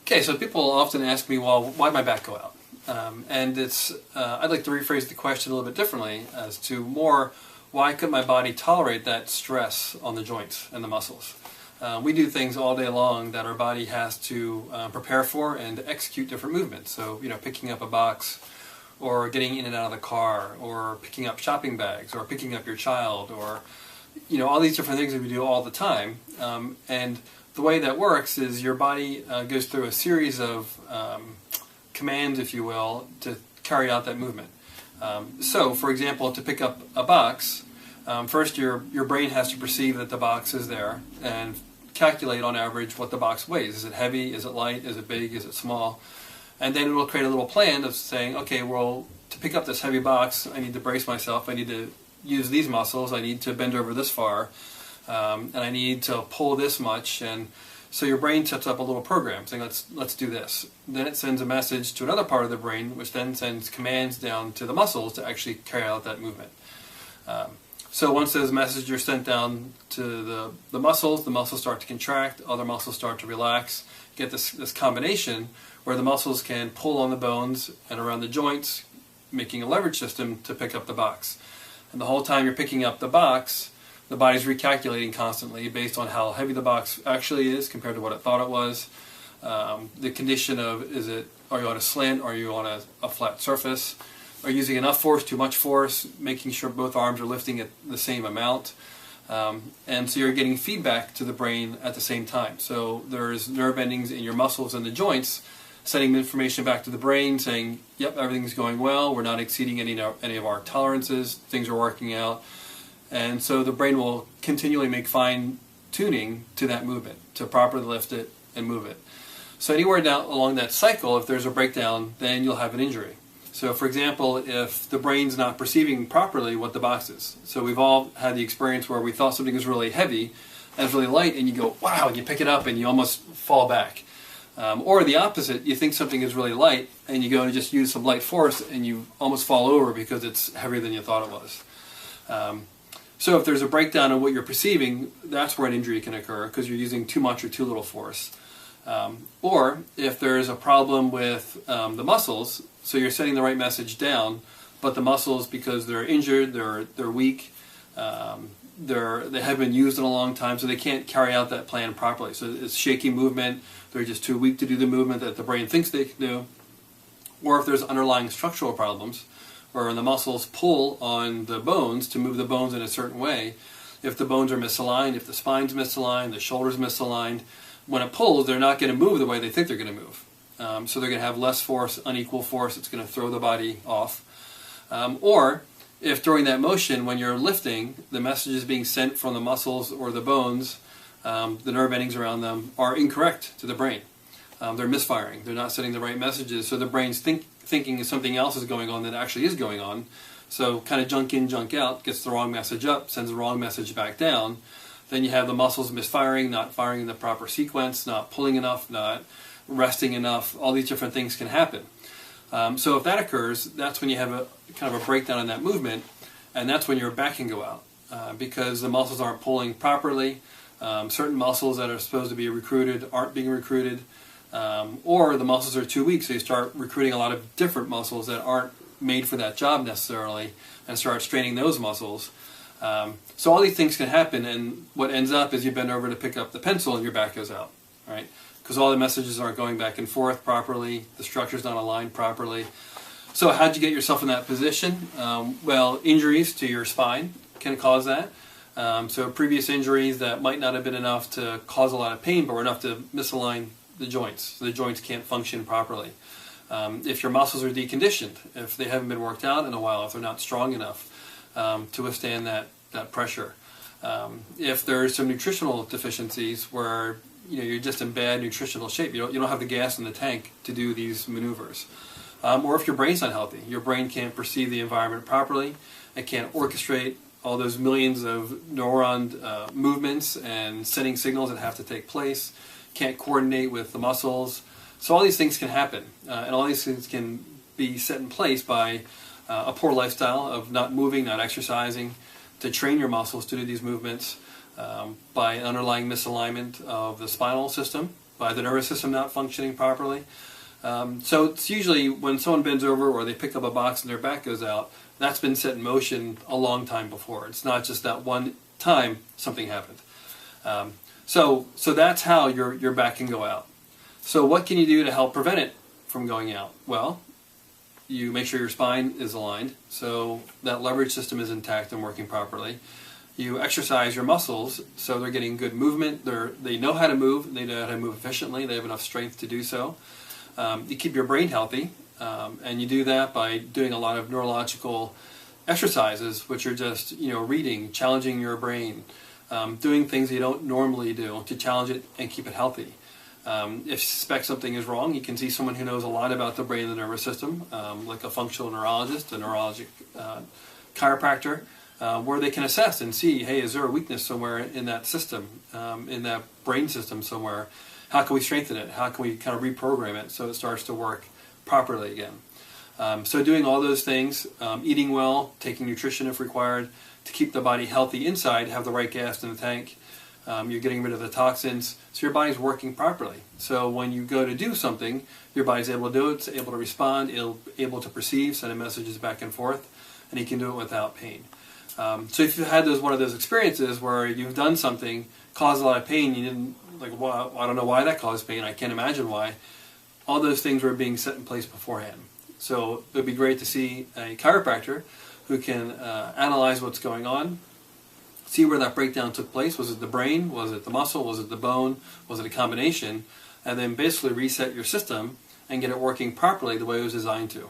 Okay, so people often ask me, well, why'd my back go out? And I'd like to rephrase the question a little bit differently as to more, why could my body tolerate that stress on the joints and the muscles? We do things all day long that our body has to prepare for and execute different movements. So, picking up a box, or getting in and out of the car, or picking up shopping bags, or picking up your child, or, all these different things that we do all the time. And the way that works is your body goes through a series of commands, if you will, to carry out that movement. So, for example, to pick up a box, first your brain has to perceive that the box is there and calculate on average what the box weighs. Is it heavy? Is it light? Is it big? Is it small? And then it will create a little plan of saying, okay, well, to pick up this heavy box, I need to brace myself. I need to use these muscles. I need to bend over this far. And I need to pull this much. And so your brain sets up a little program saying, let's do this. Then it sends a message to another part of the brain, which then sends commands down to the muscles to actually carry out that movement. So once those messages are sent down to the muscles start to contract, other muscles start to relax. You get this combination where the muscles can pull on the bones and around the joints, making a leverage system to pick up the box. And the whole time you're picking up the box, the body's recalculating constantly based on how heavy the box actually is compared to what it thought it was. The condition of, are you on a slant, are you on a flat surface? Are you using enough force, too much force, making sure both arms are lifting at the same amount. And so you're getting feedback to the brain at the same time. So there's nerve endings in your muscles and the joints sending information back to the brain saying, yep, everything's going well, we're not exceeding any of our tolerances, things are working out. And so the brain will continually make fine tuning to that movement to properly lift it and move it. So anywhere down along that cycle, if there's a breakdown, then you'll have an injury. So for example, if the brain's not perceiving properly what the box is. So we've all had the experience where we thought something was really heavy and it's really light, and you go, wow, and you pick it up and you almost fall back. Or the opposite, you think something is really light and you go and just use some light force and you almost fall over because it's heavier than you thought it was. So if there's a breakdown in what you're perceiving, that's where an injury can occur because you're using too much or too little force. Or if there's a problem with the muscles, so you're sending the right message down, but the muscles, because they're injured, they're weak, they haven't been used in a long time, so they can't carry out that plan properly. So it's shaky movement, they're just too weak to do the movement that the brain thinks they can do. Or if there's underlying structural problems, where the muscles pull on the bones to move the bones in a certain way. If the bones are misaligned, if the spine's misaligned, the shoulder's misaligned, when it pulls, they're not going to move the way they think they're going to move. So they're going to have less force, unequal force. It's going to throw the body off. Or if during that motion, when you're lifting, the message is being sent from the muscles or the bones, the nerve endings around them are incorrect to the brain. They're misfiring. They're not sending the right messages. So the brain's thinking something else is going on that actually is going on. So kind of junk in, junk out, gets the wrong message up, sends the wrong message back down. Then you have the muscles misfiring, not firing in the proper sequence, not pulling enough, not resting enough. All these different things can happen. So if that occurs, that's when you have a kind of a breakdown in that movement, and that's when your back can go out because the muscles aren't pulling properly. Certain muscles that are supposed to be recruited aren't being recruited, or the muscles are too weak, so you start recruiting a lot of different muscles that aren't made for that job necessarily, and start straining those muscles. So all these things can happen, and what ends up is you bend over to pick up the pencil and your back goes out, right? Because all the messages aren't going back and forth properly, the structure's not aligned properly. So how'd you get yourself in that position? Well, injuries to your spine can cause that. So previous injuries that might not have been enough to cause a lot of pain, but were enough to misalign the joints, so the joints can't function properly. If your muscles are deconditioned, if they haven't been worked out in a while, if they're not strong enough to withstand that pressure. If there's some nutritional deficiencies where you're just in bad nutritional shape, you don't have the gas in the tank to do these maneuvers. Or if your brain's not healthy, your brain can't perceive the environment properly, it can't orchestrate all those millions of neuron movements and sending signals that have to take place, can't coordinate with the muscles. So all these things can happen, and all these things can be set in place by a poor lifestyle of not moving, not exercising, to train your muscles to do these movements, by an underlying misalignment of the spinal system, by the nervous system not functioning properly. So it's usually when someone bends over or they pick up a box and their back goes out, that's been set in motion a long time before. It's not just that one time something happened. So that's how your back can go out. So what can you do to help prevent it from going out? Well, you make sure your spine is aligned, so that leverage system is intact and working properly. You exercise your muscles so they're getting good movement. They know how to move. They know how to move efficiently. They have enough strength to do so. You keep your brain healthy, and you do that by doing a lot of neurological exercises, which are just reading, challenging your brain, doing things you don't normally do to challenge it and keep it healthy. If you suspect something is wrong, you can see someone who knows a lot about the brain and the nervous system, like a functional neurologist, a neurologic chiropractor, where they can assess and see, hey, is there a weakness somewhere in that system, in that brain system somewhere? How can we strengthen it? How can we kind of reprogram it so it starts to work properly again? So doing all those things, eating well, taking nutrition if required, to keep the body healthy inside, have the right gas in the tank. You're getting rid of the toxins, so your body's working properly. So when you go to do something, your body's able to do it, it's able to respond, able to perceive, sending messages back and forth, and you can do it without pain. So if you've had one of those experiences where you've done something, caused a lot of pain, you didn't, well, I don't know why that caused pain, I can't imagine why, all those things were being set in place beforehand. So it would be great to see a chiropractor who can analyze what's going on, see where that breakdown took place. Was it the brain? Was it the muscle? Was it the bone? Was it a combination? And then basically reset your system and get it working properly the way it was designed to.